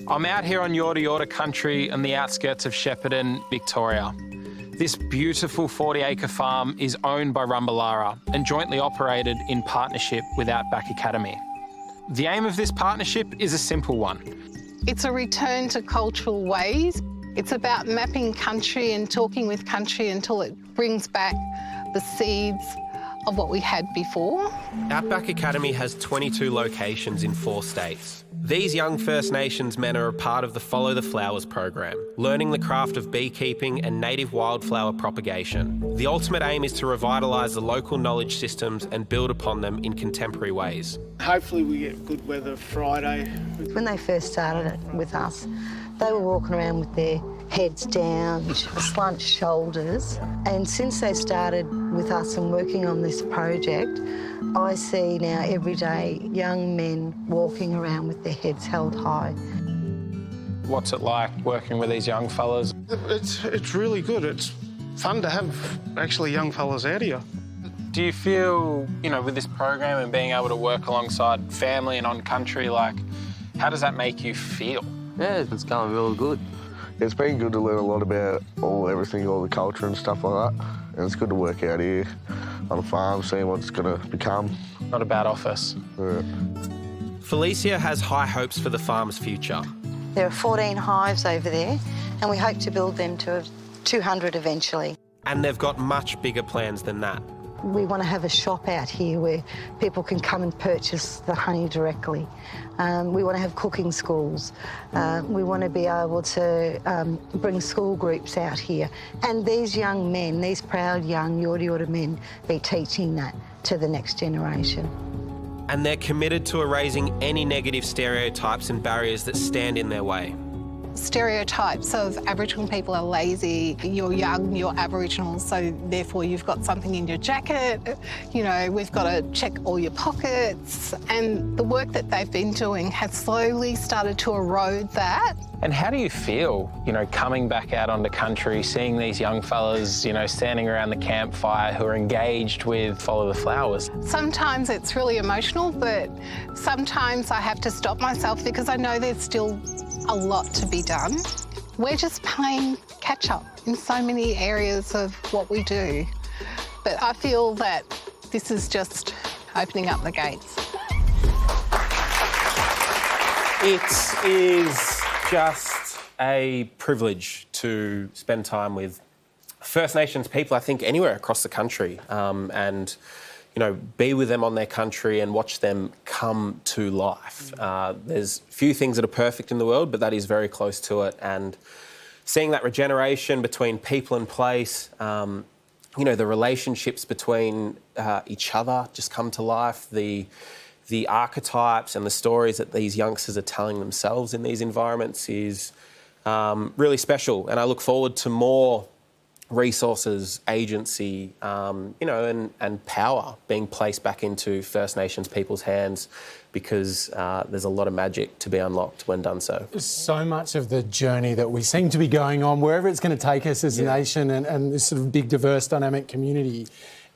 I'm out here on Yorta Yorta country on the outskirts of Shepparton, Victoria. This beautiful 40-acre farm is owned by Rumballara and jointly operated in partnership with Outback Academy. The aim of this partnership is a simple one. It's a return to cultural ways. It's about mapping country and talking with country until it brings back the seeds of what we had before. Outback Academy has 22 locations in 4 states. These young First Nations men are a part of the Follow the Flowers program, learning the craft of beekeeping and native wildflower propagation. The ultimate aim is to revitalise the local knowledge systems and build upon them in contemporary ways. Hopefully we get good weather Friday. When they first started it with us, they were walking around with their heads down, slumped shoulders. And since they started with us and working on this project, I see now every day young men walking around with their heads held high. What's it like working with these young fellas? It's really good. It's fun to have actually young fellas out here. Do you feel, with this program and being able to work alongside family and on country, how does that make you feel? Yeah, it's going really good. It's been good to learn a lot about everything, all the culture and stuff like that. And it's good to work out here on a farm, seeing what it's going to become. Not a bad office. Yeah. Felicia has high hopes for the farm's future. There are 14 hives over there, and we hope to build them to 200 eventually. And they've got much bigger plans than that. We want to have a shop out here where people can come and purchase the honey directly. We want to have cooking schools. We want to be able to bring school groups out here. And these young men, these proud young Yorta Yorta men, be teaching that to the next generation. And they're committed to erasing any negative stereotypes and barriers that stand in their way. Stereotypes of Aboriginal people are lazy, you're young, you're Aboriginal, so therefore you've got something in your jacket, we've got to check all your pockets. And the work that they've been doing has slowly started to erode that. And how do you feel, coming back out onto country, seeing these young fellas, standing around the campfire who are engaged with Follow the Flowers? Sometimes it's really emotional, but sometimes I have to stop myself because I know there's still a lot to be done. We're just playing catch up in so many areas of what we do. But I feel that this is just opening up the gates. It is just a privilege to spend time with First Nations people, I think, anywhere across the country, and be with them on their country and watch them come to life. There's few things that are perfect in the world, but that is very close to it. And seeing that regeneration between people and place, the relationships between each other just come to life, the archetypes and the stories that these youngsters are telling themselves in these environments is really special. And I look forward to more resources, agency, and power being placed back into First Nations people's hands, because there's a lot of magic to be unlocked when done so. So much of the journey that we seem to be going on, wherever it's going to take us as a nation and this sort of big, diverse, dynamic community,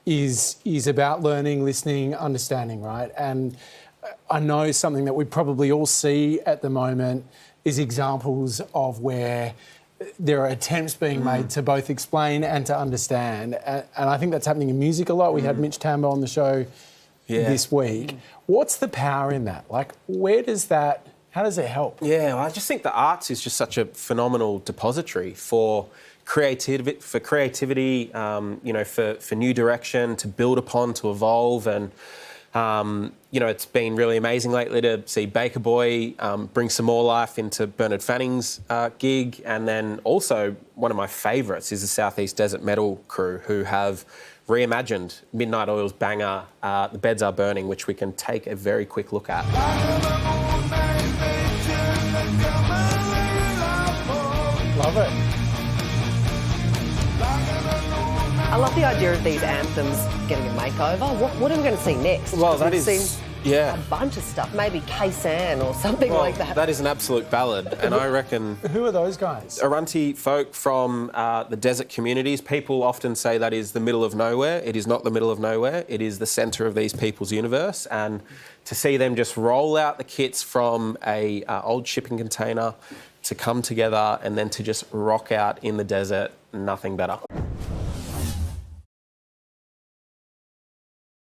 is about learning, listening, understanding, right? And I know something that we probably all see at the moment is examples of where there are attempts being made to both explain and to understand. And I think that's happening in music a lot. We had Mitch Tambo on the show this week. What's the power in that? How does it help? Yeah, well, I just think the arts is just such a phenomenal depository for creativity, for new direction, to build upon, to evolve. And it's been really amazing lately to see Baker Boy bring some more life into Bernard Fanning's gig. And then also one of my favourites is the Southeast Desert Metal crew, who have reimagined Midnight Oil's banger, The Beds Are Burning, which we can take a very quick look at. Love it. I love the idea of these anthems getting a makeover. What am I going to see next? Well, that is Yeah. a bunch of stuff, maybe Kaysan or something Well, like that. that is an absolute ballad, and I reckon Who are those guys? Arunti folk from the desert communities, people often say that is the middle of nowhere. It is not the middle of nowhere. It is the centre of these people's universe. And to see them just roll out the kits from a old shipping container to come together and then to just rock out in the desert, nothing better.